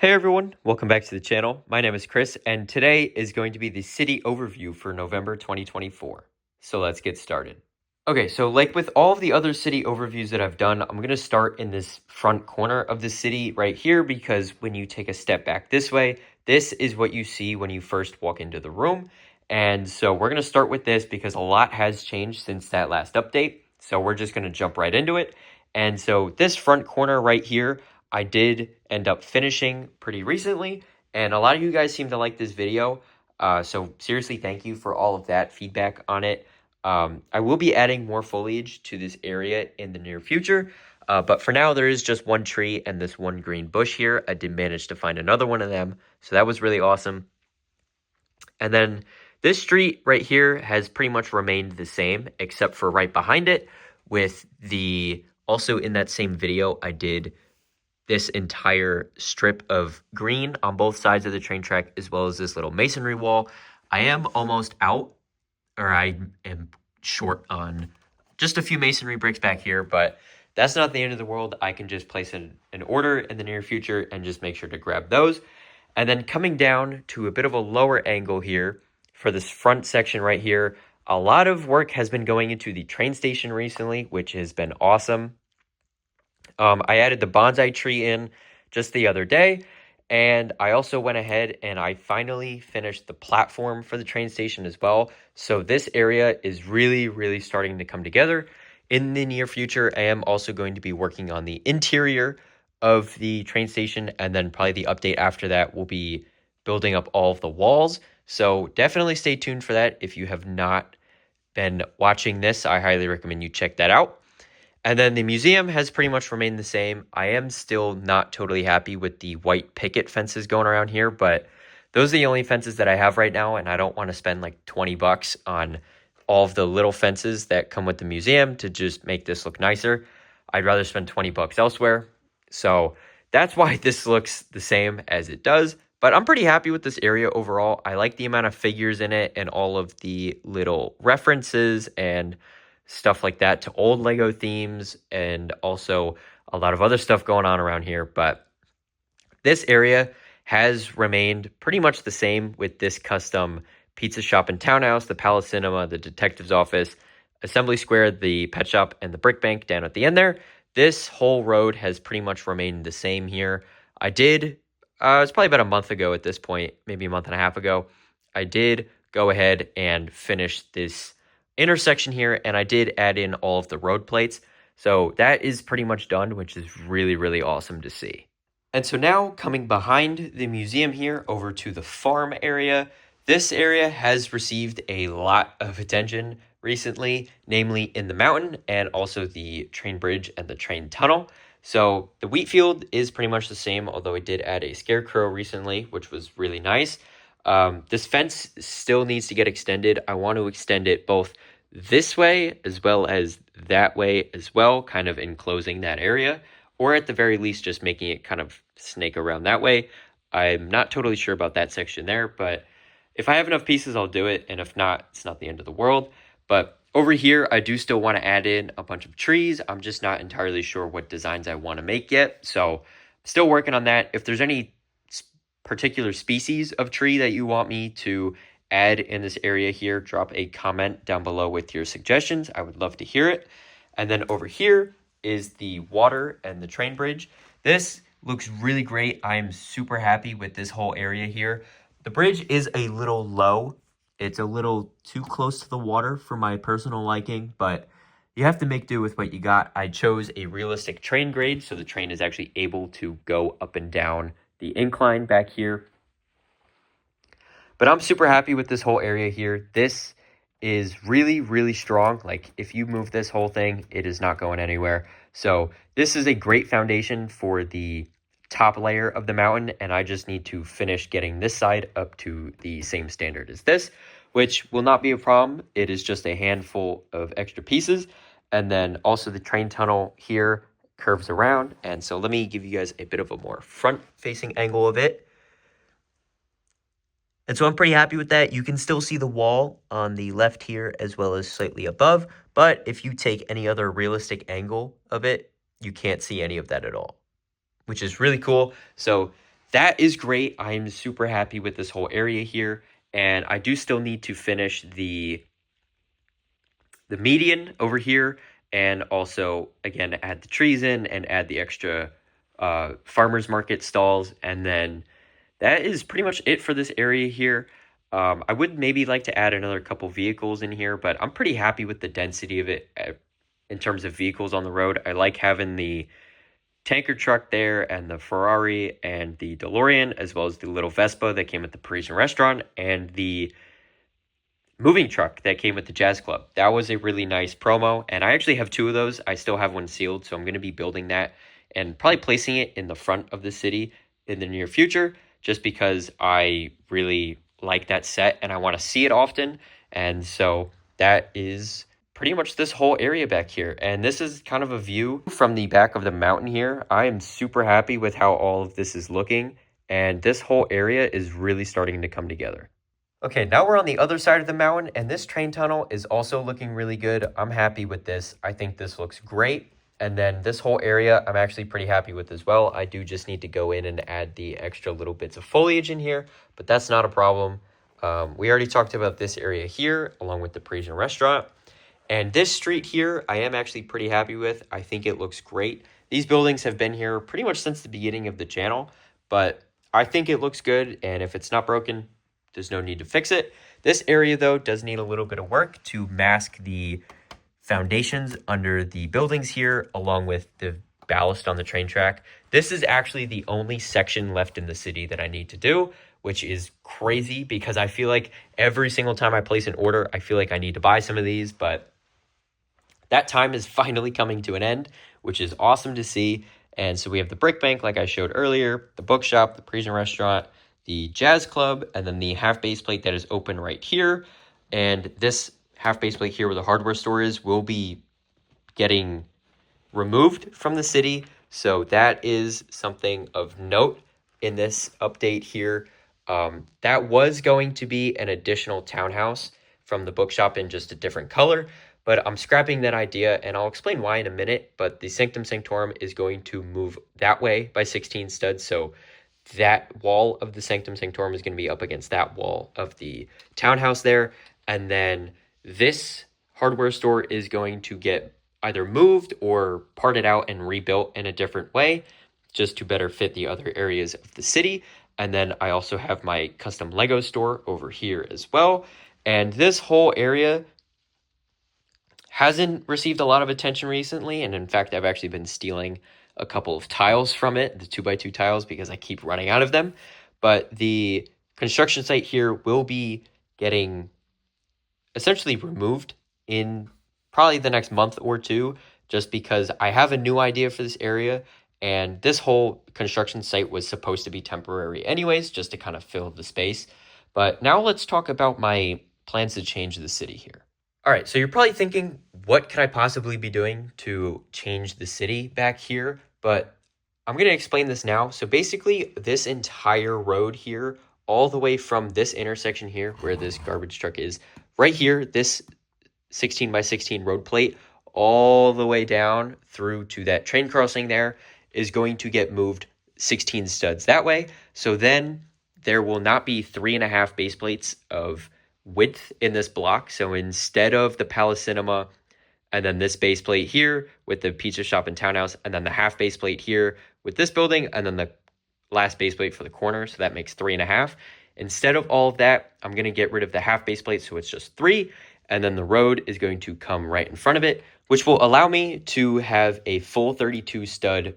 Hey everyone, welcome back to the channel. My name is Chris, and today is going to be the city overview for November 2024. So let's get started. Okay, so like with all of the other city overviews that I've done, I'm going to start in this front corner of the city right here because when you take a step back this way, this is what you see when you first walk into the room. And so we're going to start with this because a lot has changed since that last update. So we're just going to jump right into it. And so this front corner right here, I did end up finishing pretty recently, and a lot of you guys seem to like this video. So seriously, thank you for all of that feedback on it. I will be adding more foliage to this area in the near future, but for now there is just one tree and this one green bush here. I did manage to find another one of them, so that was really awesome. And then this street right here has pretty much remained the same, except for right behind it with also in that same video, I did this entire strip of green on both sides of the train track, as well as this little masonry wall. I am almost out, or I am short on just a few masonry bricks back here, but that's not the end of the world. I can just place an order in the near future and just make sure to grab those. And then coming down to a bit of a lower angle here for this front section right here, a lot of work has been going into the train station recently, which has been awesome. I added the bonsai tree in just the other day, and I also went ahead and I finally finished the platform for the train station as well. So this area is really, really starting to come together. In the near future, I am also going to be working on the interior of the train station, and then probably the update after that will be building up all of the walls. So definitely stay tuned for that. If you have not been watching this, I highly recommend you check that out. And then the museum has pretty much remained the same. I am still not totally happy with the white picket fences going around here, but those are the only fences that I have right now, and I don't want to spend like 20 bucks on all of the little fences that come with the museum to just make this look nicer. I'd rather spend 20 bucks elsewhere. So that's why this looks the same as it does, but I'm pretty happy with this area overall. I like the amount of figures in it and all of the little references and stuff like that to old Lego themes, and also a lot of other stuff going on around here. But this area has remained pretty much the same with this custom pizza shop and townhouse, the Palace Cinema, the detective's office, Assembly Square, the pet shop, and the brick bank down at the end there. This whole road has pretty much remained the same here. I did, it's probably about a month ago at this point, maybe a month and a half ago, I did go ahead and finish this intersection here, and I did add in all of the road plates. So that is pretty much done, which is really, really awesome to see. And so now coming behind the museum here over to the farm area, this area has received a lot of attention recently, namely in the mountain and also the train bridge and the train tunnel. So the wheat field is pretty much the same, although I did add a scarecrow recently, which was really nice. This fence still needs to get extended. I want to extend it both this way as well as that way as well, kind of enclosing that area, or at the very least just making it kind of snake around that way. I'm not totally sure about that section there, but if I have enough pieces, I'll do it, and if not, it's not the end of the world. But over here, I do still want to add in a bunch of trees. I'm just not entirely sure what designs I want to make yet, so still working on that. If there's any particular species of tree that you want me to add in this area here, drop a comment down below with your suggestions. I would love to hear it. And then over here is the water and the train bridge. This looks really great. I am super happy with this whole area here. The bridge is a little low. It's a little too close to the water for my personal liking, but you have to make do with what you got. I chose a realistic train grade, so the train is actually able to go up and down the incline back here. But I'm super happy with this whole area here. This is really, really strong. Like, if you move this whole thing, it is not going anywhere. So this is a great foundation for the top layer of the mountain, and I just need to finish getting this side up to the same standard as this, which will not be a problem. It is just a handful of extra pieces. And then also the train tunnel here curves around. And so let me give you guys a bit of a more front-facing angle of it. And so I'm pretty happy with that. You can still see the wall on the left here as well as slightly above. But if you take any other realistic angle of it, you can't see any of that at all, which is really cool. So that is great. I'm super happy with this whole area here, and I do still need to finish the median over here, and also again add the trees in and add the extra farmers market stalls, and then that is pretty much it for this area here. I would maybe like to add another couple vehicles in here, but I'm pretty happy with the density of it in terms of vehicles on the road. I like having the tanker truck there and the Ferrari and the DeLorean, as well as the little Vespa that came with the Parisian restaurant and the moving truck that came with the Jazz Club. That was a really nice promo, and I actually have two of those. I still have one sealed, so I'm going to be building that and probably placing it in the front of the city in the near future, just because I really like that set and I want to see it often. And so that is pretty much this whole area back here. And this is kind of a view from the back of the mountain here. I am super happy with how all of this is looking, and this whole area is really starting to come together. Okay, now we're on the other side of the mountain, and this train tunnel is also looking really good. I'm happy with this. I think this looks great. And then this whole area, I'm actually pretty happy with as well. I do just need to go in and add the extra little bits of foliage in here, but that's not a problem. We already talked about this area here, along with the Parisian restaurant. And this street here, I am actually pretty happy with. I think it looks great. These buildings have been here pretty much since the beginning of the channel, but I think it looks good, and if it's not broken, there's no need to fix it. This area, though, does need a little bit of work to mask the foundations under the buildings here, along with the ballast on the train track. This is actually the only section left in the city that I need to do, which is crazy because I feel like every single time I place an order, I feel like I need to buy some of these, but that time is finally coming to an end, which is awesome to see. And so we have the brick bank, like I showed earlier, the bookshop, the Parisian restaurant, the Jazz Club, and then the half base plate that is open right here. And this half base plate here where the hardware store is will be getting removed from the city. So that is something of note in this update here. That was going to be an additional townhouse from the bookshop in just a different color, but I'm scrapping that idea, and I'll explain why in a minute. But the Sanctum Sanctorum is going to move that way by 16 studs, so that wall of the Sanctum Sanctorum is going to be up against that wall of the townhouse there. And then this hardware store is going to get either moved or parted out and rebuilt in a different way, just to better fit the other areas of the city. And then I also have my custom Lego store over here as well. And this whole area hasn't received a lot of attention recently. And in fact, I've actually been stealing a couple of tiles from it, the 2x2 tiles, because I keep running out of them. But the construction site here will be getting essentially removed in probably the next month or two, just because I have a new idea for this area. And this whole construction site was supposed to be temporary anyways, just to kind of fill the space. But now let's talk about my plans to change the city here. All right, so you're probably thinking, what could I possibly be doing to change the city back here? But I'm going to explain this now. So basically, this entire road here, all the way from this intersection here, where this garbage truck is, right here, this 16 by 16 road plate, all the way down through to that train crossing there, is going to get moved 16 studs that way. So then there will not be 3.5 base plates of width in this block. So instead of the Palace Cinema and then this base plate here with the pizza shop and townhouse, and then the half base plate here with this building, and then the last base plate for the corner, so that makes 3.5. Instead of all of that, I'm going to get rid of the half base plate, so it's just 3, and then the road is going to come right in front of it, which will allow me to have a full 32 stud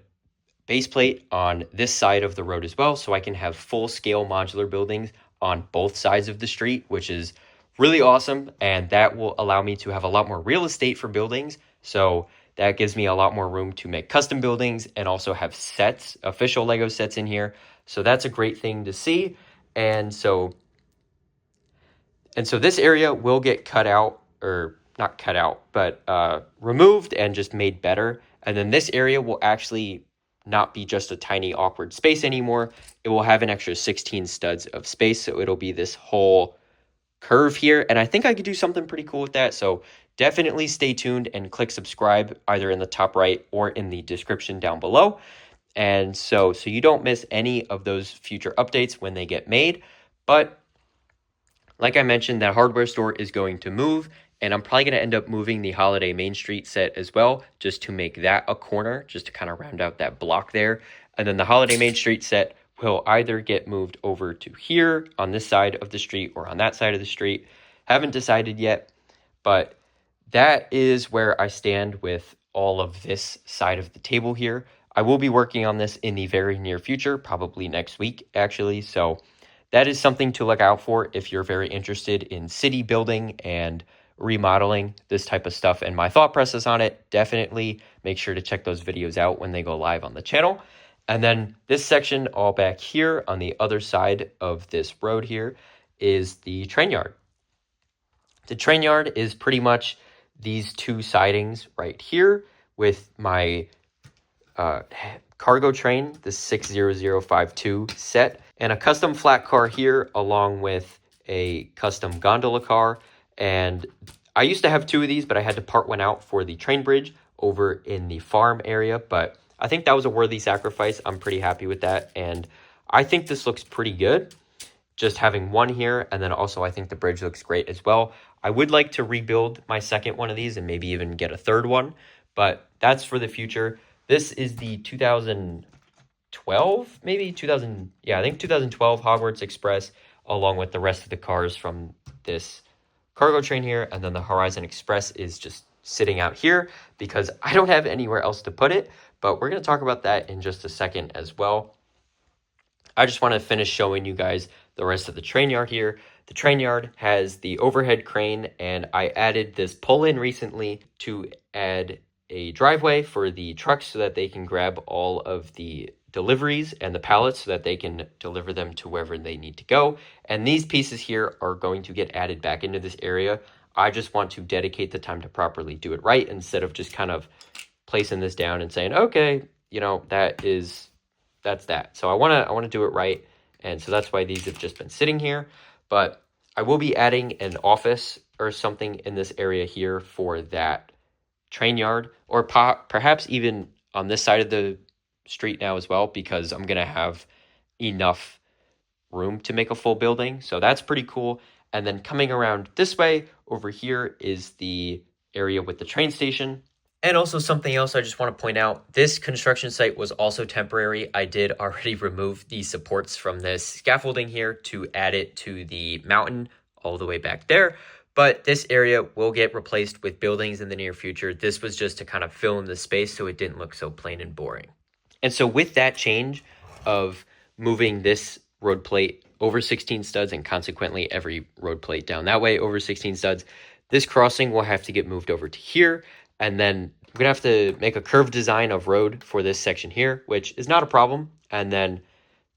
base plate on this side of the road as well, so I can have full scale modular buildings on both sides of the street, which is really awesome. And that will allow me to have a lot more real estate for buildings. So that gives me a lot more room to make custom buildings and also have sets, official Lego sets in here. So that's a great thing to see. And so this area will get cut out, or not cut out, but removed and just made better. And then this area will actually not be just a tiny awkward space anymore. It will have an extra 16 studs of space, so it'll be this whole curve here, and I think I could do something pretty cool with that. So definitely stay tuned and click subscribe either in the top right or in the description down below. And so you don't miss any of those future updates when they get made. But like I mentioned, that hardware store is going to move, and I'm probably going to end up moving the Holiday Main Street set as well, just to make that a corner, just to kind of round out that block there. And then the Holiday Main Street set will either get moved over to here on this side of the street or on that side of the street. Haven't decided yet, but that is where I stand with all of this side of the table here. I will be working on this in the very near future, probably next week, actually. So that is something to look out for if you're very interested in city building and remodeling, this type of stuff. And my thought process on it, definitely make sure to check those videos out when they go live on the channel. And then this section all back here on the other side of this road here is the train yard. The train yard is pretty much these two sidings right here with my cargo train, the 60052 set, and a custom flat car here along with a custom gondola car. And I used to have two of these, but I had to part one out for the train bridge over in the farm area. But I think that was a worthy sacrifice. I'm pretty happy with that. And I think this looks pretty good, just having one here. And then also I think the bridge looks great as well. I would like to rebuild my second one of these and maybe even get a third one, but that's for the future. This is the 2012, maybe 2000, yeah, I think 2012 Hogwarts Express, along with the rest of the cars from this cargo train here. And then the Horizon Express is just sitting out here because I don't have anywhere else to put it, but we're going to talk about that in just a second as well. I just want to finish showing you guys the rest of the train yard here. The train yard has the overhead crane, and I added this pull-in recently to add a driveway for the trucks so that they can grab all of the deliveries and the pallets so that they can deliver them to wherever they need to go. And these pieces here are going to get added back into this area. I just want to dedicate the time to properly do it right instead of just kind of placing this down and saying, okay, you know, that's that. So I want to do it right. And so that's why these have just been sitting here. But I will be adding an office or something in this area here for that train yard, or perhaps even on this side of the street now as well, because I'm going to have enough room to make a full building. So that's pretty cool. And then coming around this way over here is the area with the train station. And also something else I just want to point out, this construction site was also temporary. I did already remove the supports from this scaffolding here to add it to the mountain all the way back there. But this area will get replaced with buildings in the near future. This was just to kind of fill in the space so it didn't look so plain and boring. And so with that change of moving this road plate over 16 studs and consequently every road plate down that way over 16 studs, this crossing will have to get moved over to here. And then I'm going to have to make a curved design of road for this section here, which is not a problem. And then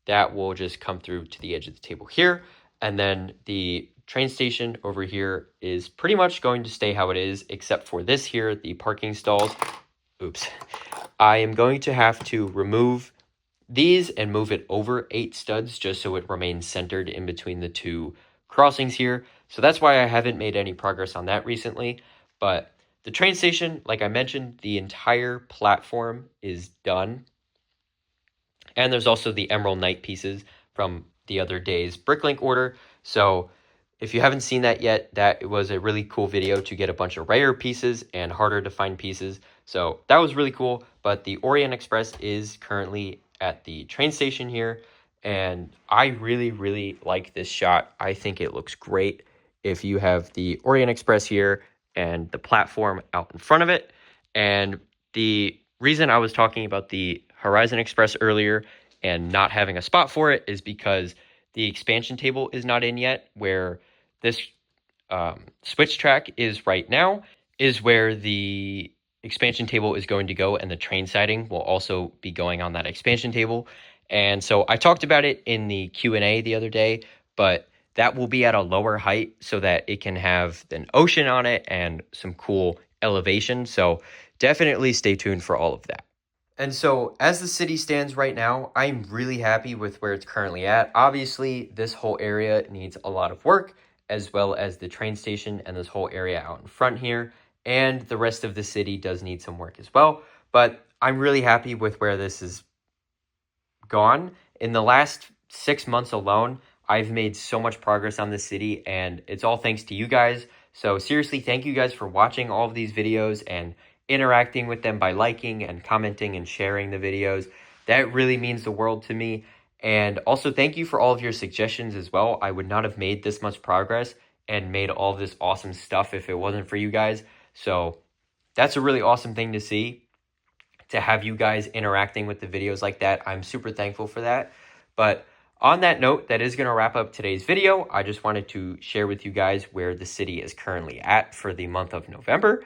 that will just come through to the edge of the table here. And then the train station over here is pretty much going to stay how it is, except for this here, the parking stalls. Oops. I am going to have to remove these and move it over 8 studs just so it remains centered in between the two crossings here. So that's why I haven't made any progress on that recently. But the train station, like I mentioned, the entire platform is done. And there's also the Emerald Knight pieces from the other day's Bricklink order. So if you haven't seen that yet, that was a really cool video to get a bunch of rare pieces and harder to find pieces. So that was really cool. But the Orient Express is currently at the train station here. And I really, really like this shot. I think it looks great if you have the Orient Express here and the platform out in front of it. And the reason I was talking about the Horizon Express earlier and not having a spot for it is because the expansion table is not in yet. Where this switch track is right now is where the expansion table is going to go, and the train siding will also be going on that expansion table. And so I talked about it in the Q&A the other day, but that will be at a lower height so that it can have an ocean on it and some cool elevation. So definitely stay tuned for all of that. And so as the city stands right now, I'm really happy with where it's currently at. Obviously, this whole area needs a lot of work, as well as the train station and this whole area out in front here. And the rest of the city does need some work as well. But I'm really happy with where this is gone, in the last 6 months alone, I've made so much progress on this city, and it's all thanks to you guys. So seriously, thank you guys for watching all of these videos and interacting with them by liking and commenting and sharing the videos. That really means the world to me. And also thank you for all of your suggestions as well. I would not have made this much progress and made all of this awesome stuff if it wasn't for you guys. So that's a really awesome thing to see, to have you guys interacting with the videos like that. I'm super thankful for that. But on that note, that is going to wrap up today's video. I just wanted to share with you guys where the city is currently at for the month of November.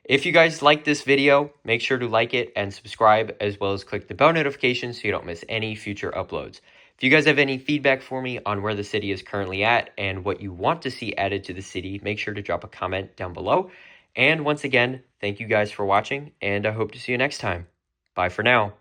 If you guys like this video, make sure to like it and subscribe, as well as click the bell notification so you don't miss any future uploads. If you guys have any feedback for me on where the city is currently at and what you want to see added to the city, make sure to drop a comment down below. And once again, thank you guys for watching, and I hope to see you next time. Bye for now.